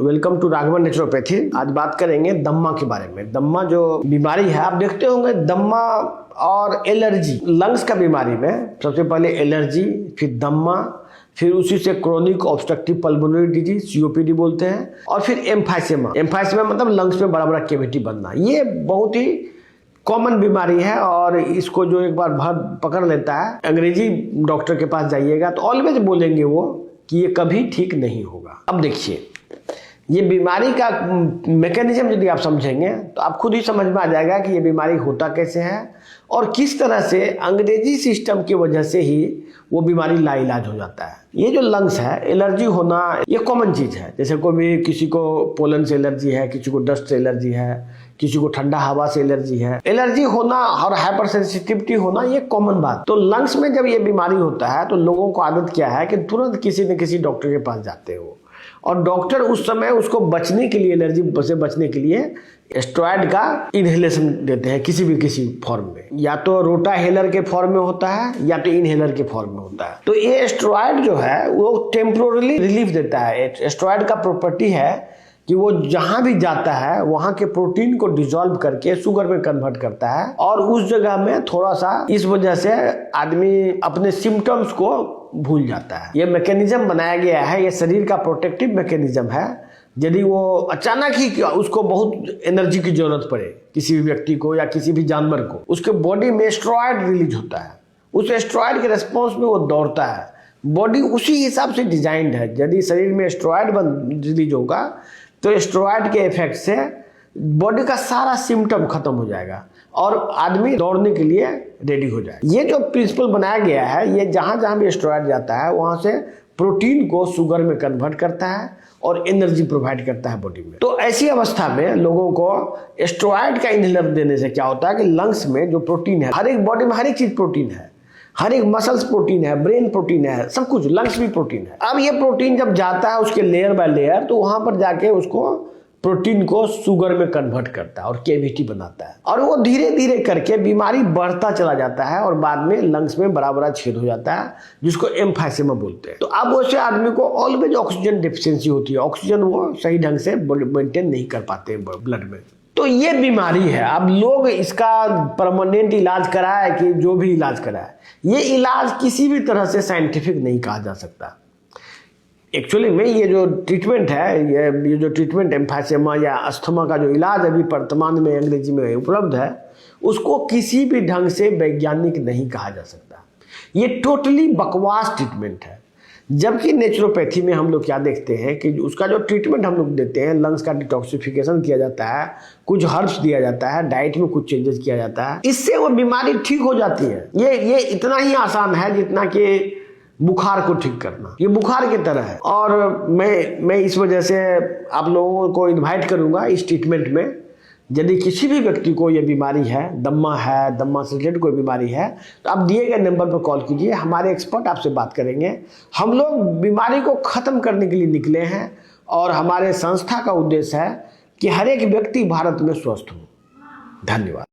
Welcome to Raghavan naturopathy. आज बात करेंगे दम्मा के बारे में। दम्मा जो बीमारी है, आप देखते होंगे दम्मा और एलर्जी, लंग्स का बीमारी में सबसे पहले एलर्जी, फिर दम्मा, फिर उसी से chronic obstructive pulmonary disease COPD बोलते हैं, और फिर एम्फाइसेमा। एम्फाइसेमा मतलब लंग्स में बड़ा बड़ा कैविटी बनना। ये बहुत ही कॉमन बीमारी है और इसको जो एक बार पकड़ लेता है, अंग्रेजी डॉक्टर के पास जाइएगा तो ऑलवेज बोलेंगे वो कि ये कभी ठीक नहीं होगा। अब देखिए, ये बीमारी का मैकेनिज्म यदि आप समझेंगे तो आप खुद ही समझ में आ जाएगा कि ये बीमारी होता कैसे है और किस तरह से अंग्रेजी सिस्टम की वजह से ही वो बीमारी लाइलाज हो जाता है। ये जो लंग्स है, एलर्जी होना ये कॉमन चीज़ है। जैसे कोई भी किसी को पोलन से एलर्जी है, किसी को डस्ट से एलर्जी है, किसी को ठंडा हवा से एलर्जी है। एलर्जी होना और हाइपर सेंसिटिविटी होना ये कॉमन बात। तो लंग्स में जब ये बीमारी होता है तो लोगों को आदत क्या है कि तुरंत किसी न किसी डॉक्टर के पास जाते हो, और डॉक्टर उस समय उसको बचने के लिए, एलर्जी से बचने के लिए स्टेरॉइड का इनहेलेशन देते हैं किसी फॉर्म में। या तो रोटाहेलर के फॉर्म में होता है या तो इनहेलर के फॉर्म में होता है। तो ये स्टेरॉइड जो है वो टेम्पोरली रिलीफ देता है। स्टेरॉइड का प्रॉपर्टी है कि वो जहां भी जाता है वहां के प्रोटीन को डिसॉल्व करके शुगर में कन्वर्ट करता है, और उस जगह में थोड़ा सा, इस वजह से आदमी अपने सिम्टम्स को भूल जाता है। ये मैकेनिज्म बनाया गया है, ये शरीर का प्रोटेक्टिव मैकेनिज्म है। यदि वो अचानक ही उसको बहुत एनर्जी की जरूरत पड़े, किसी भी व्यक्ति को या किसी भी जानवर को, उसके बॉडी में स्टेरॉइड रिलीज होता है। उस स्टेरॉइड के रिस्पॉन्स में वो दौड़ता है। बॉडी उसी हिसाब से डिजाइंड है। यदि शरीर में स्टेरॉइड रिलीज होगा तो स्टेरॉइड के इफेक्ट से बॉडी का सारा सिम्टम खत्म हो जाएगा और आदमी दौड़ने के लिए रेडी हो जाए। ये जो प्रिंसिपल बनाया गया है, ये जहां जहां भी स्टेरॉइड जाता है वहां से प्रोटीन को शुगर में कन्वर्ट करता है और एनर्जी प्रोवाइड करता है बॉडी में। तो ऐसी अवस्था में लोगों को स्टेरॉइड का इनहेलर देने से क्या होता है कि लंग्स में जो प्रोटीन है, हर एक बॉडी में हर एक चीज प्रोटीन है, हर एक मसल्स प्रोटीन है, ब्रेन प्रोटीन है, सब कुछ, लंग्स भी प्रोटीन है। अब ये प्रोटीन जब जाता है उसके लेयर बाय लेयर, तो वहां पर जाके उसको प्रोटीन को शुगर में कन्वर्ट करता है और कैविटी बनाता है, और वो धीरे धीरे करके बीमारी बढ़ता चला जाता है और बाद में लंग्स में बड़ा बड़ा छेद हो जाता है, जिसको एम्फाइसेमा बोलते हैं। तो अब वैसे आदमी को ऑलवेज ऑक्सीजन डिफिशियंसी होती है, ऑक्सीजन वो सही ढंग से मेंटेन नहीं कर पाते ब्लड में। तो ये बीमारी है। अब लोग इसका परमानेंट इलाज कराए कि जो भी इलाज कराए, ये इलाज किसी भी तरह से साइंटिफिक नहीं कहा जा सकता। एक्चुअली में ये जो ट्रीटमेंट है, ये जो ट्रीटमेंट एम्फाइसेमा या अस्थमा का जो इलाज अभी वर्तमान में अंग्रेजी में उपलब्ध है, उसको किसी भी ढंग से वैज्ञानिक नहीं कहा जा सकता। ये टोटली बकवास ट्रीटमेंट है। जबकि नेचुरोपैथी में हम लोग क्या देखते हैं कि उसका जो ट्रीटमेंट हम लोग देते हैं, लंग्स का डिटॉक्सिफिकेशन किया जाता है, कुछ हर्ब्स दिया जाता है, डाइट में कुछ चेंजेस किया जाता है, इससे वो बीमारी ठीक हो जाती है। ये इतना ही आसान है जितना कि बुखार को ठीक करना। ये बुखार की तरह है। और मैं इस वजह से आप लोगों को इन्वाइट करूंगा इस ट्रीटमेंट में। यदि किसी भी व्यक्ति को ये बीमारी है, दम्मा से रिलेटेड कोई बीमारी है, तो आप दिए गए नंबर पर कॉल कीजिए, हमारे एक्सपर्ट आपसे बात करेंगे। हम लोग बीमारी को खत्म करने के लिए निकले हैं और हमारे संस्था का उद्देश्य है कि हर एक व्यक्ति भारत में स्वस्थ हो। धन्यवाद।